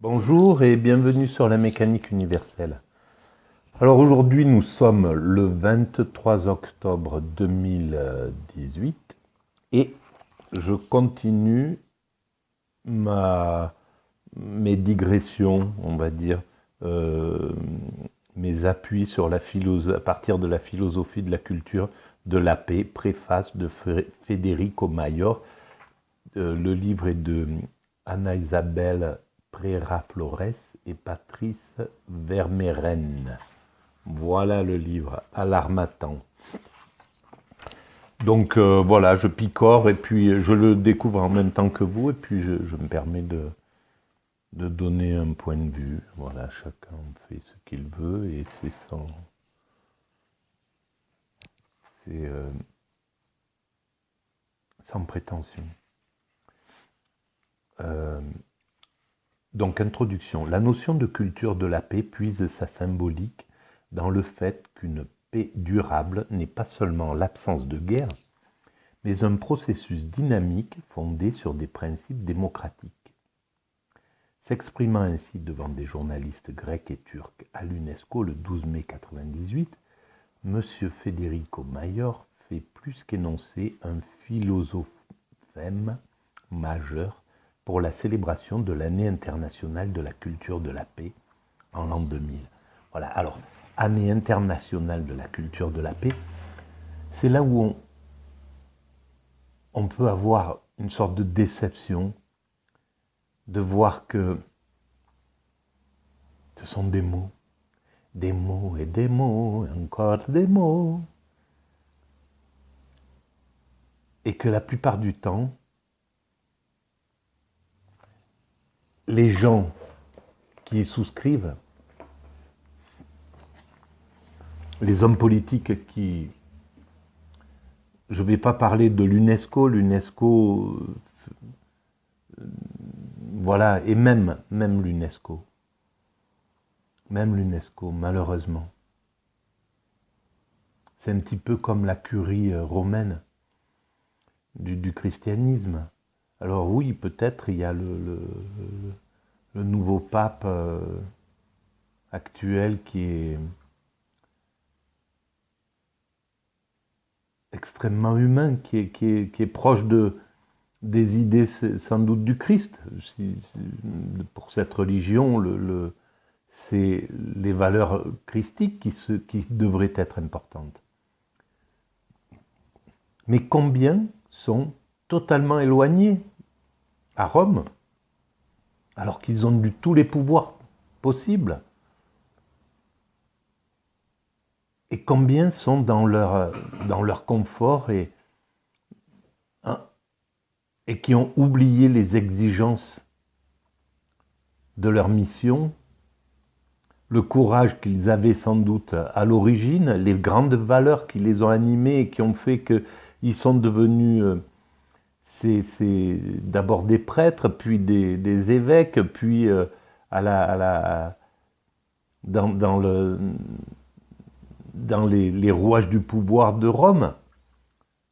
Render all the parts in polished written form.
Bonjour et bienvenue sur la mécanique universelle. Alors aujourd'hui nous sommes le 23 octobre 2018 et je continue mes digressions, on va dire, mes appuis sur la à partir de la philosophie de la culture de la paix, préface de Federico Mayor. Le livre est de Anna Isabelle Prera-Flores et Patrice Vermeyren. Voilà le livre, à l'Harmattan. Donc voilà, je picore et puis je le découvre en même temps que vous et puis je me permets de donner un point de vue. Voilà, chacun fait ce qu'il veut et c'est sans prétention. Donc, introduction. La notion de culture de la paix puise sa symbolique dans le fait qu'une paix durable n'est pas seulement l'absence de guerre, mais un processus dynamique fondé sur des principes démocratiques. S'exprimant ainsi devant des journalistes grecs et turcs à l'UNESCO le 12 mai 1998, M. Federico Mayor fait plus qu'énoncer un philosophème majeur pour la célébration de l'année internationale de la culture de la paix en l'an 2000. Voilà, alors, année internationale de la culture de la paix, c'est là où on peut avoir une sorte de déception de voir que ce sont des mots et des mots, et encore des mots, et que la plupart du temps, les gens qui y souscrivent, les hommes politiques qui... Je ne vais pas parler de l'UNESCO, voilà, et même l'UNESCO, malheureusement. C'est un petit peu comme la curie romaine du christianisme. Alors oui, peut-être il y a le nouveau pape actuel qui est extrêmement humain, qui est proche des idées sans doute du Christ. Pour cette religion, c'est les valeurs christiques qui devraient être importantes. Mais combien sont totalement éloignés à Rome, alors qu'ils ont eu tous les pouvoirs possibles, et combien sont dans leur confort et qui ont oublié les exigences de leur mission, le courage qu'ils avaient sans doute à l'origine, les grandes valeurs qui les ont animés et qui ont fait qu'ils sont devenus d'abord des prêtres, puis des évêques, puis dans les rouages du pouvoir de Rome,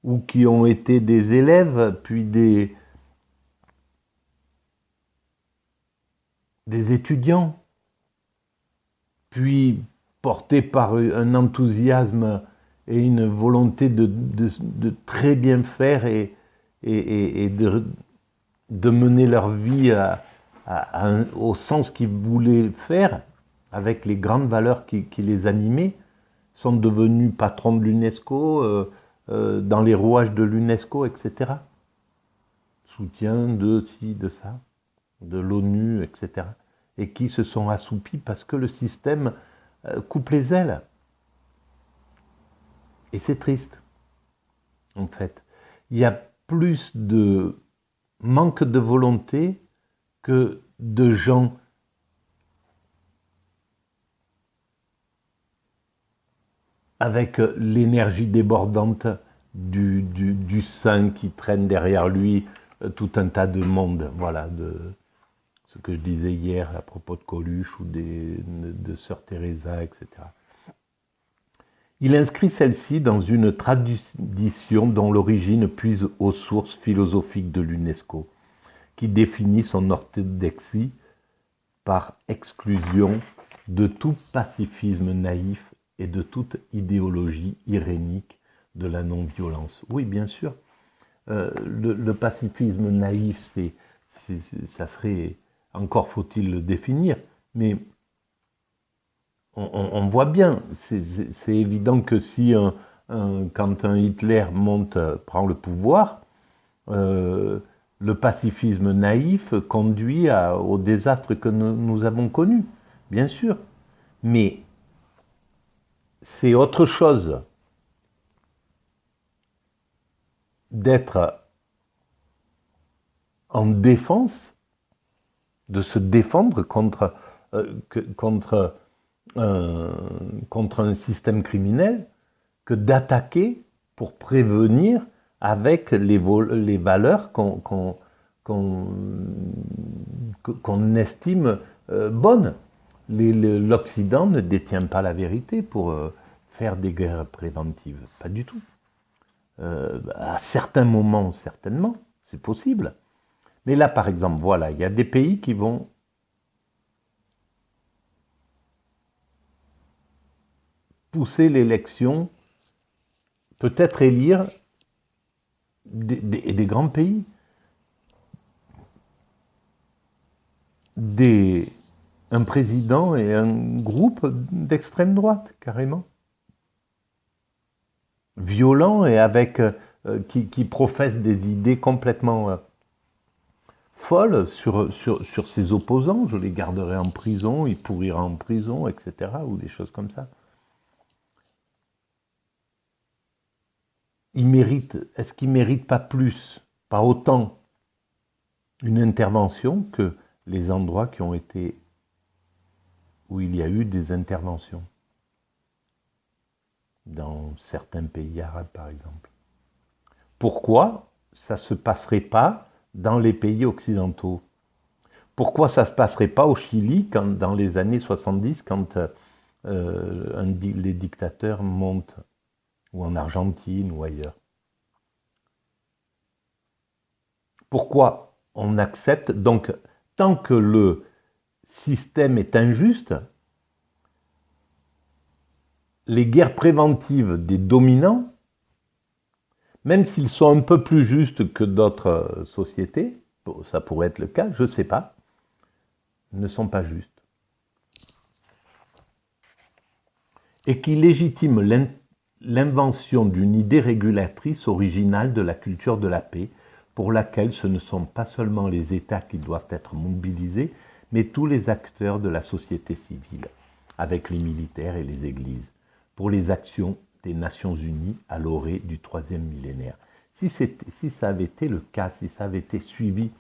ou qui ont été des élèves, puis des étudiants, puis portés par un enthousiasme et une volonté de très bien faire et de mener leur vie au sens qu'ils voulaient faire, avec les grandes valeurs qui les animaient, sont devenus patrons de l'UNESCO, dans les rouages de l'UNESCO, etc. Soutien de ci, de ça, de l'ONU, etc. Et qui se sont assoupis parce que le système coupe les ailes. Et c'est triste, en fait. Il y a plus de manque de volonté que de gens avec l'énergie débordante du saint qui traîne derrière lui tout un tas de monde. Voilà, de ce que je disais hier à propos de Coluche ou de Sœur Teresa, etc. Il inscrit celle-ci dans une tradition dont l'origine puise aux sources philosophiques de l'UNESCO, qui définit son orthodoxie par exclusion de tout pacifisme naïf et de toute idéologie irénique de la non-violence. Oui, bien sûr, le pacifisme naïf, ça serait, encore faut-il le définir, mais on voit bien, c'est évident que si quand un Hitler prend le pouvoir, le pacifisme naïf conduit au désastre que nous avons connu, bien sûr. Mais c'est autre chose d'être en défense, de se défendre contre un système criminel, que d'attaquer pour prévenir avec les valeurs qu'on estime bonnes. L'Occident ne détient pas la vérité pour faire des guerres préventives, pas du tout. À certains moments, certainement, c'est possible. Mais là, par exemple, voilà, il y a des pays qui vont pousser l'élection, peut-être élire des grands pays, un président et un groupe d'extrême droite, carrément. Violents et qui professent des idées complètement folles sur ses opposants. Je les garderai en prison, ils pourriraient en prison, etc. ou des choses comme ça. Est-ce qu'ils ne méritent pas plus, pas autant, une intervention que les endroits où il y a eu des interventions, dans certains pays arabes par exemple? Pourquoi ça ne se passerait pas dans les pays occidentaux? Pourquoi ça ne se passerait pas au Chili dans les années 70 quand les dictateurs montent, ou en Argentine ou ailleurs? Pourquoi on accepte? Donc, tant que le système est injuste, les guerres préventives des dominants, même s'ils sont un peu plus justes que d'autres sociétés, ça pourrait être le cas, je ne sais pas, ne sont pas justes. Et qui légitiment l'invention d'une idée régulatrice originale de la culture de la paix, pour laquelle ce ne sont pas seulement les États qui doivent être mobilisés, mais tous les acteurs de la société civile, avec les militaires et les églises, pour les actions des Nations Unies à l'orée du 3e millénaire. Si ça avait été le cas, si ça avait été suivi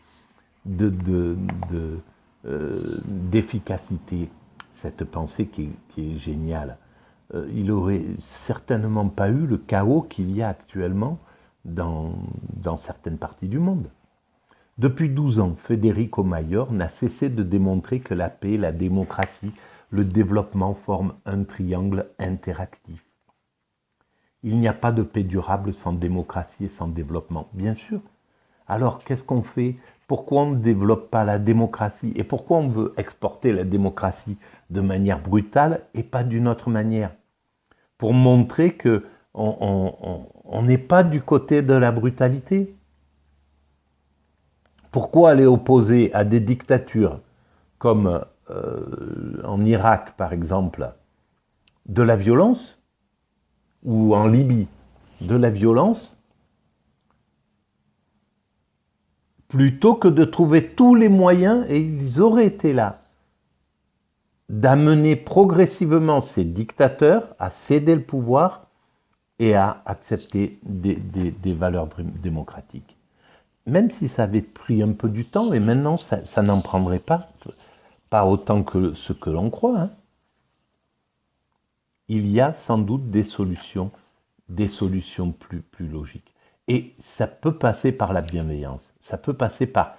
d'efficacité, cette pensée qui est géniale, il n'aurait certainement pas eu le chaos qu'il y a actuellement dans certaines parties du monde. Depuis 12 ans, Federico Mayor n'a cessé de démontrer que la paix, la démocratie, le développement forment un triangle interactif. Il n'y a pas de paix durable sans démocratie et sans développement, bien sûr. Alors, qu'est-ce qu'on fait? Pourquoi on ne développe pas la démocratie? Et pourquoi on veut exporter la démocratie de manière brutale et pas d'une autre manière? Pour montrer qu'on n'est pas du côté de la brutalité. Pourquoi aller opposer à des dictatures comme en Irak, par exemple, de la violence, ou en Libye, de la violence, plutôt que de trouver tous les moyens, et ils auraient été là, d'amener progressivement ces dictateurs à céder le pouvoir et à accepter des valeurs démocratiques. Même si ça avait pris un peu du temps, et maintenant ça n'en prendrait pas autant que ce que l'on croit. Hein. Il y a sans doute des solutions plus logiques. Et ça peut passer par la bienveillance, ça peut passer par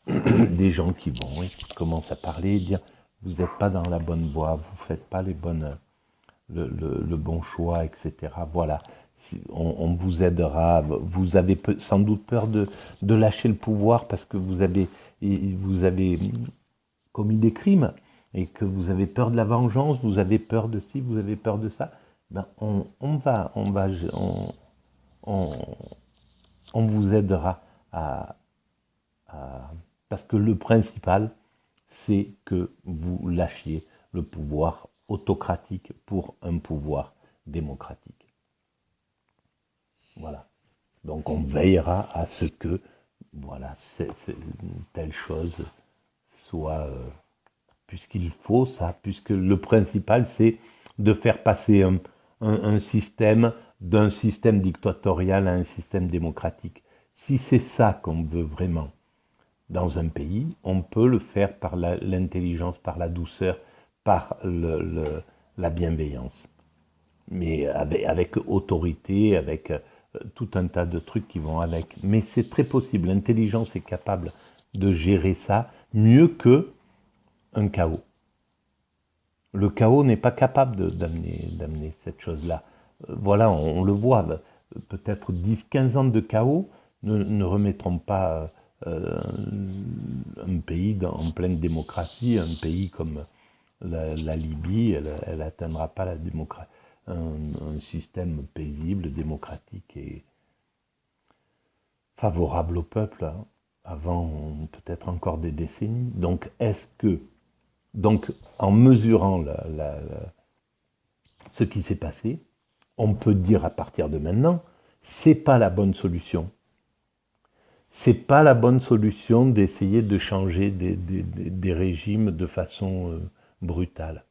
des gens qui commencent à parler et dire « vous n'êtes pas dans la bonne voie, vous ne faites pas le bon choix, etc. » Voilà, on vous aidera, vous avez sans doute peur de lâcher le pouvoir parce que vous avez commis des crimes et que vous avez peur de la vengeance, vous avez peur de ci, vous avez peur de ça, ben on vous aidera parce que le principal, c'est que vous lâchiez le pouvoir autocratique pour un pouvoir démocratique. Voilà. Donc on veillera à ce que voilà, telle chose soit, puisqu'il faut ça, puisque le principal, c'est de faire passer un système d'un système dictatorial à un système démocratique. Si c'est ça qu'on veut vraiment dans un pays, on peut le faire par l'intelligence, par la douceur, par la bienveillance. Mais avec autorité, avec tout un tas de trucs qui vont avec. Mais c'est très possible. L'intelligence est capable de gérer ça mieux qu'un chaos. Le chaos n'est pas capable d'amener cette chose-là. Voilà, on le voit. Peut-être 10-15 ans de chaos ne remettront pas un pays en pleine démocratie, un pays comme la Libye, elle n'atteindra pas la démocratie. Un système paisible, démocratique et favorable au peuple, hein, avant peut-être encore des décennies. Donc, en mesurant ce qui s'est passé, on peut dire à partir de maintenant, c'est pas la bonne solution. C'est pas la bonne solution d'essayer de changer des régimes de façon brutale.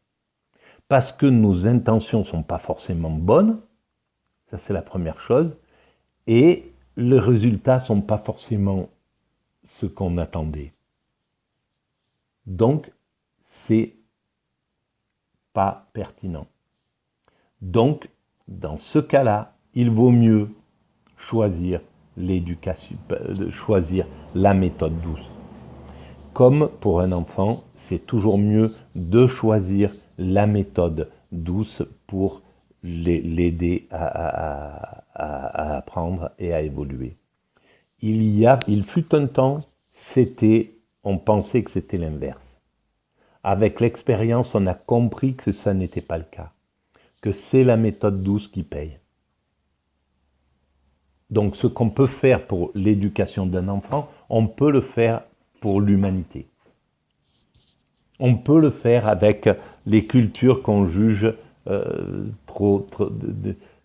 Parce que nos intentions ne sont pas forcément bonnes, ça c'est la première chose, et les résultats ne sont pas forcément ce qu'on attendait. Donc, c'est pas pertinent. Donc, dans ce cas-là, il vaut mieux choisir l'éducation, choisir la méthode douce. Comme pour un enfant, c'est toujours mieux de choisir la méthode douce pour l'aider à apprendre et à évoluer. Il fut un temps, on pensait que c'était l'inverse. Avec l'expérience, on a compris que ça n'était pas le cas, que c'est la méthode douce qui paye. Donc ce qu'on peut faire pour l'éducation d'un enfant, on peut le faire pour l'humanité. On peut le faire avec les cultures qu'on juge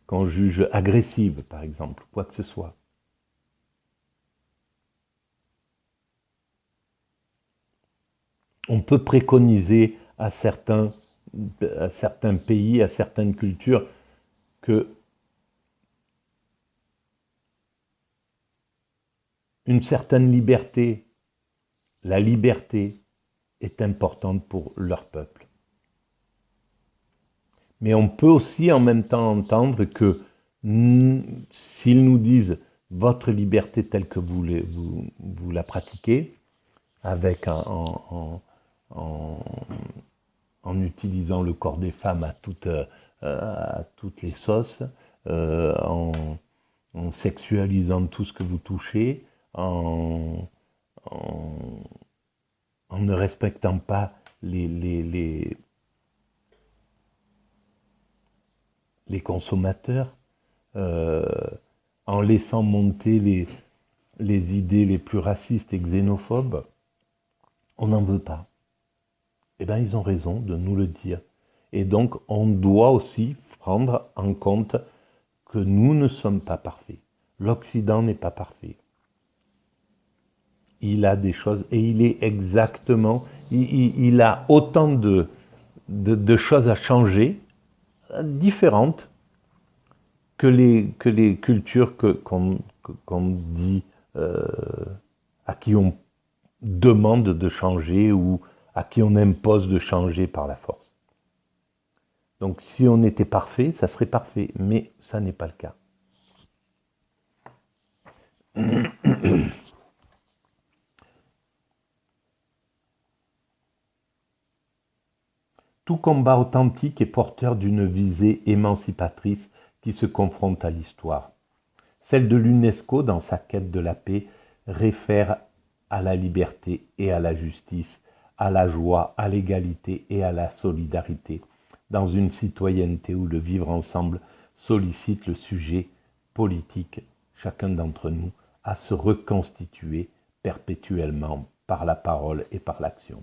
qu'on juge agressives, par exemple, quoi que ce soit. On peut préconiser à certains pays, à certaines cultures, que une certaine liberté, la liberté, est importante pour leur peuple. Mais on peut aussi en même temps entendre que s'ils nous disent votre liberté telle que vous la pratiquez, avec en utilisant le corps des femmes à toutes les sauces, en sexualisant tout ce que vous touchez, en ne respectant pas les consommateurs, en laissant monter les idées les plus racistes et xénophobes, on n'en veut pas. Eh bien, ils ont raison de nous le dire. Et donc, on doit aussi prendre en compte que nous ne sommes pas parfaits. L'Occident n'est pas parfait. Il a des choses, et il est exactement, il a autant de choses à changer, différentes, que les cultures qu'on dit, à qui on demande de changer ou à qui on impose de changer par la force. Donc si on était parfait, ça serait parfait, mais ça n'est pas le cas. Tout combat authentique est porteur d'une visée émancipatrice qui se confronte à l'histoire. Celle de l'UNESCO, dans sa quête de la paix, réfère à la liberté et à la justice, à la joie, à l'égalité et à la solidarité, dans une citoyenneté où le vivre ensemble sollicite le sujet politique, chacun d'entre nous, à se reconstituer perpétuellement par la parole et par l'action.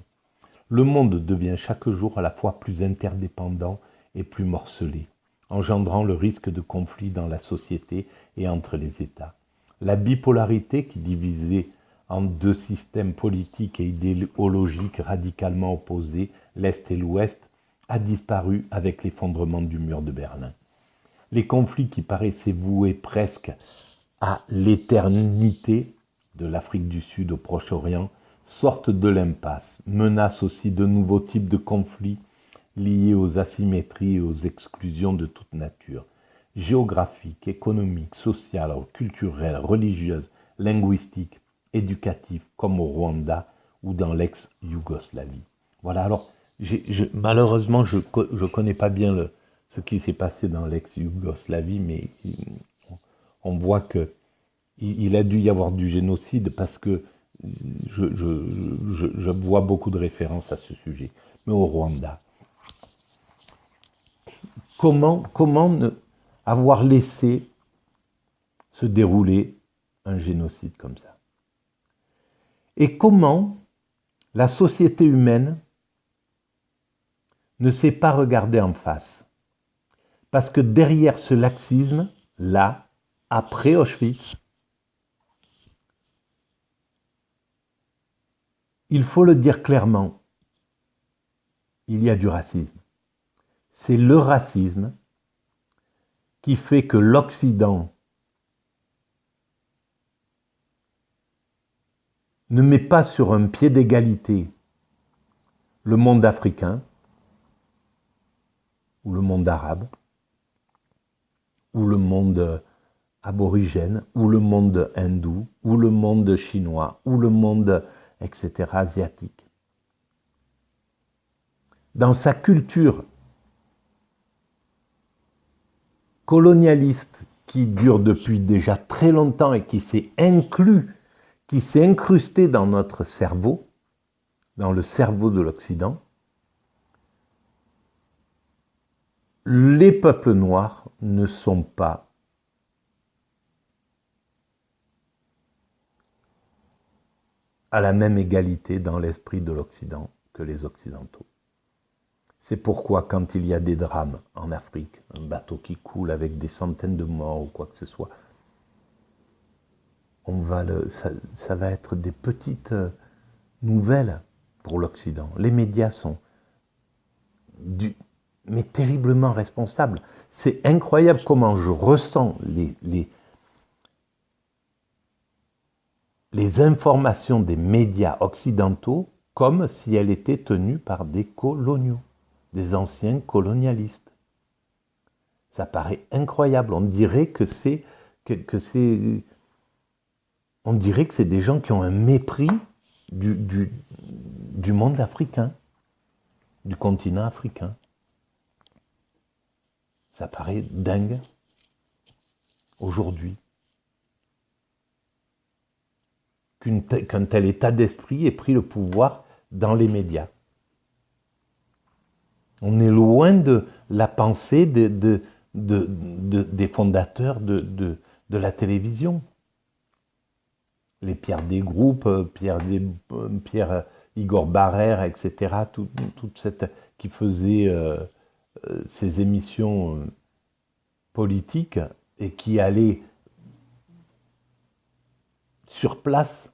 Le monde devient chaque jour à la fois plus interdépendant et plus morcelé, engendrant le risque de conflits dans la société et entre les États. La bipolarité qui divisait en deux systèmes politiques et idéologiques radicalement opposés, l'Est et l'Ouest, a disparu avec l'effondrement du mur de Berlin. Les conflits qui paraissaient voués presque à l'éternité, de l'Afrique du Sud au Proche-Orient, sortent de l'impasse, menacent aussi de nouveaux types de conflits liés aux asymétries et aux exclusions de toute nature, géographiques, économiques, sociales, culturelles, religieuses, linguistiques, éducatives, comme au Rwanda ou dans l'ex-Yougoslavie. Voilà, alors, malheureusement, je ne connais pas bien ce qui s'est passé dans l'ex-Yougoslavie, mais on voit qu'il a dû y avoir du génocide parce que je vois beaucoup de références à ce sujet. Mais au Rwanda, comment avoir laissé se dérouler un génocide comme ça? Et comment la société humaine ne s'est pas regardée en face? Parce que derrière ce laxisme, là, après Auschwitz, il faut le dire clairement, il y a du racisme. C'est le racisme qui fait que l'Occident ne met pas sur un pied d'égalité le monde africain, ou le monde arabe, ou le monde aborigène, ou le monde hindou, ou le monde chinois, ou le monde, etc., asiatique. Dans sa culture colonialiste qui dure depuis déjà très longtemps et qui s'est incrustée dans notre cerveau, dans le cerveau de l'Occident, les peuples noirs ne sont pas à la même égalité dans l'esprit de l'Occident que les Occidentaux. C'est pourquoi quand il y a des drames en Afrique, un bateau qui coule avec des centaines de morts ou quoi que ce soit, ça va être des petites nouvelles pour l'Occident. Les médias sont mais terriblement responsables. C'est incroyable comment je ressens les informations des médias occidentaux comme si elles étaient tenues par des coloniaux, des anciens colonialistes. Ça paraît incroyable. On dirait que c'est des gens qui ont un mépris du monde africain, du continent africain. Ça paraît dingue aujourd'hui qu'un tel état d'esprit ait pris le pouvoir dans les médias. On est loin de la pensée des fondateurs de la télévision. Les Pierre Desgroupes, Pierre Igor Barrère, etc., toute cette qui faisait ces émissions politiques et qui allaient sur place.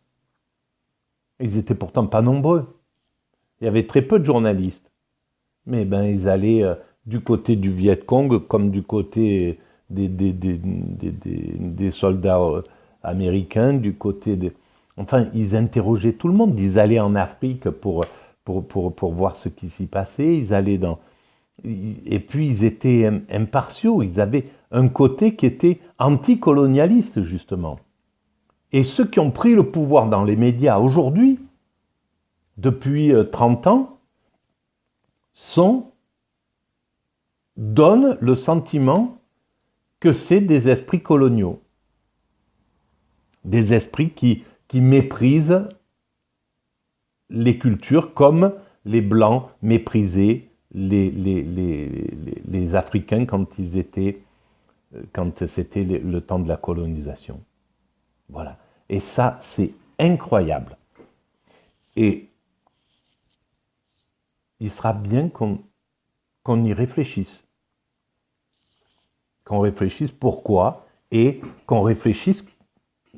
Ils étaient pourtant pas nombreux. Il y avait très peu de journalistes. Mais ils allaient du côté du Viet Cong comme du côté des soldats américains, du côté des... Enfin, ils interrogeaient tout le monde. Ils allaient en Afrique pour voir ce qui s'y passait. Ils allaient dans... Et puis, ils étaient impartiaux. Ils avaient un côté qui était anticolonialiste, justement. Et ceux qui ont pris le pouvoir dans les médias aujourd'hui, depuis 30 ans, donnent le sentiment que c'est des esprits coloniaux. Des esprits qui méprisent les cultures comme les Blancs méprisaient les Africains quand c'était le temps de la colonisation. Voilà. Et ça, c'est incroyable. Et il sera bien qu'on y réfléchisse. Qu'on réfléchisse pourquoi et qu'on réfléchisse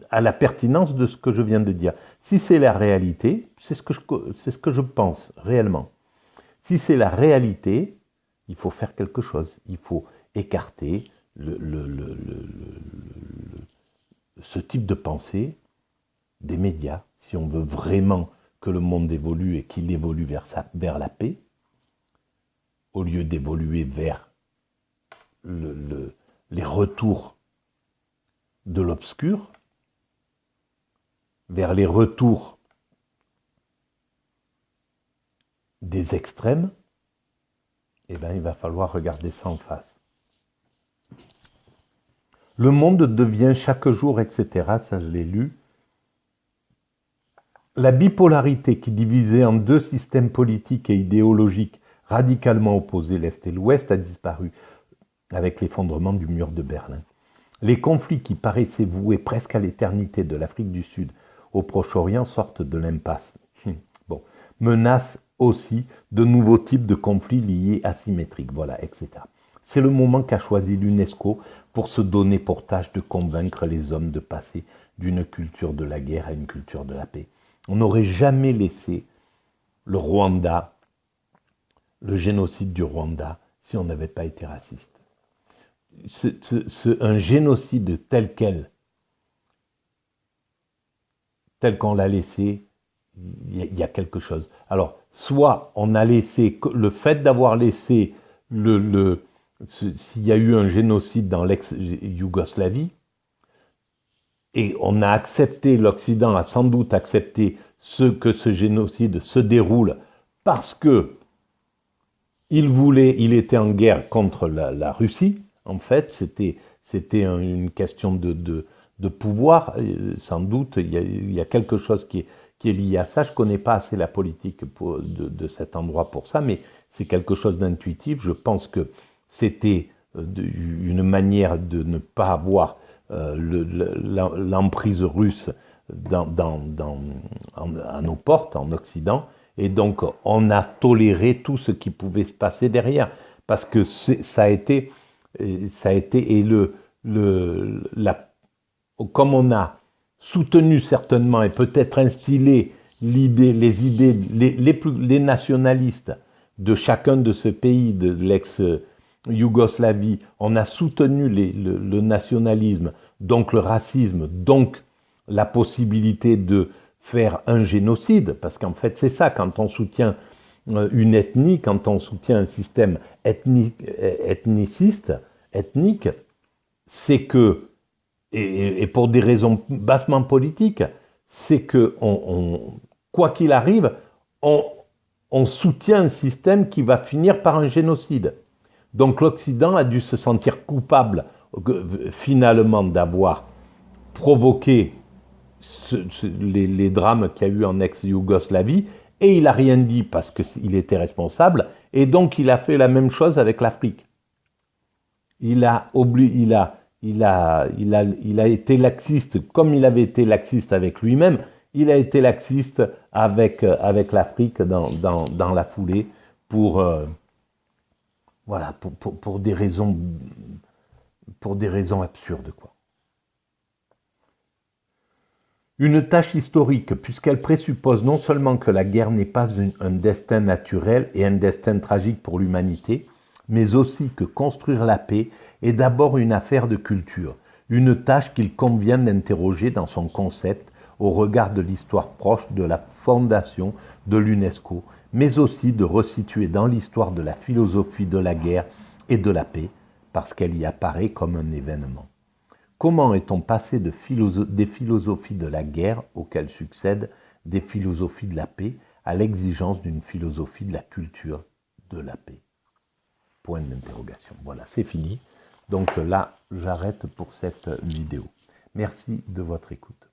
à la pertinence de ce que je viens de dire. Si c'est la réalité, c'est ce que je pense réellement. Si c'est la réalité, il faut faire quelque chose. Il faut écarter ce type de pensée des médias, si on veut vraiment que le monde évolue et qu'il évolue vers la paix, au lieu d'évoluer vers les retours de l'obscur, vers les retours des extrêmes, eh bien, il va falloir regarder ça en face. Le monde devient chaque jour, etc., ça je l'ai lu. La bipolarité qui divisait en deux systèmes politiques et idéologiques radicalement opposés, l'Est et l'Ouest, a disparu avec l'effondrement du mur de Berlin. Les conflits qui paraissaient voués presque à l'éternité de l'Afrique du Sud au Proche-Orient sortent de l'impasse. Bon, menacent aussi de nouveaux types de conflits liés asymétriques, voilà, etc. C'est le moment qu'a choisi l'UNESCO pour se donner pour tâche de convaincre les hommes de passer d'une culture de la guerre à une culture de la paix. On n'aurait jamais laissé le Rwanda, le génocide du Rwanda, si on n'avait pas été raciste. Un génocide tel qu'on l'a laissé, il y a quelque chose. Alors, soit on a laissé, le fait d'avoir laissé s'il y a eu un génocide dans l'ex-Yougoslavie, et on a accepté, l'Occident a sans doute accepté que ce génocide se déroule parce que il était en guerre contre la Russie. En fait, c'était une question de pouvoir. Sans doute, il y a quelque chose qui est lié à ça. Je ne connais pas assez la politique de cet endroit pour ça, mais c'est quelque chose d'intuitif. Je pense que c'était une manière de ne pas avoir l'emprise russe à nos portes, en Occident, et donc on a toléré tout ce qui pouvait se passer derrière, parce que ça a été comme on a soutenu certainement et peut-être instillé les idées, les nationalistes de chacun de ce pays, de l'ex-Yougoslavie, on a soutenu le nationalisme, donc le racisme, donc la possibilité de faire un génocide, parce qu'en fait c'est ça, quand on soutient une ethnie, quand on soutient un système ethnique, c'est que, et pour des raisons bassement politiques, c'est que, quoi qu'il arrive, on soutient un système qui va finir par un génocide. Donc l'Occident a dû se sentir coupable, finalement, d'avoir provoqué les drames qu'il y a eu en ex-Yougoslavie, et il n'a rien dit parce qu'il était responsable, et donc il a fait la même chose avec l'Afrique. Il a été laxiste, comme il avait été laxiste avec lui-même, il a été laxiste avec l'Afrique dans la foulée pour des raisons absurdes, quoi. Une tâche historique, puisqu'elle présuppose non seulement que la guerre n'est pas un destin naturel et un destin tragique pour l'humanité, mais aussi que construire la paix est d'abord une affaire de culture, une tâche qu'il convient d'interroger dans son concept au regard de l'histoire proche de la fondation de l'UNESCO, mais aussi de resituer dans l'histoire de la philosophie de la guerre et de la paix, parce qu'elle y apparaît comme un événement. Comment est-on passé des philosophies de la guerre, auxquelles succèdent des philosophies de la paix, à l'exigence d'une philosophie de la culture de la paix? Point d'interrogation. Voilà, c'est fini. Donc là, j'arrête pour cette vidéo. Merci de votre écoute.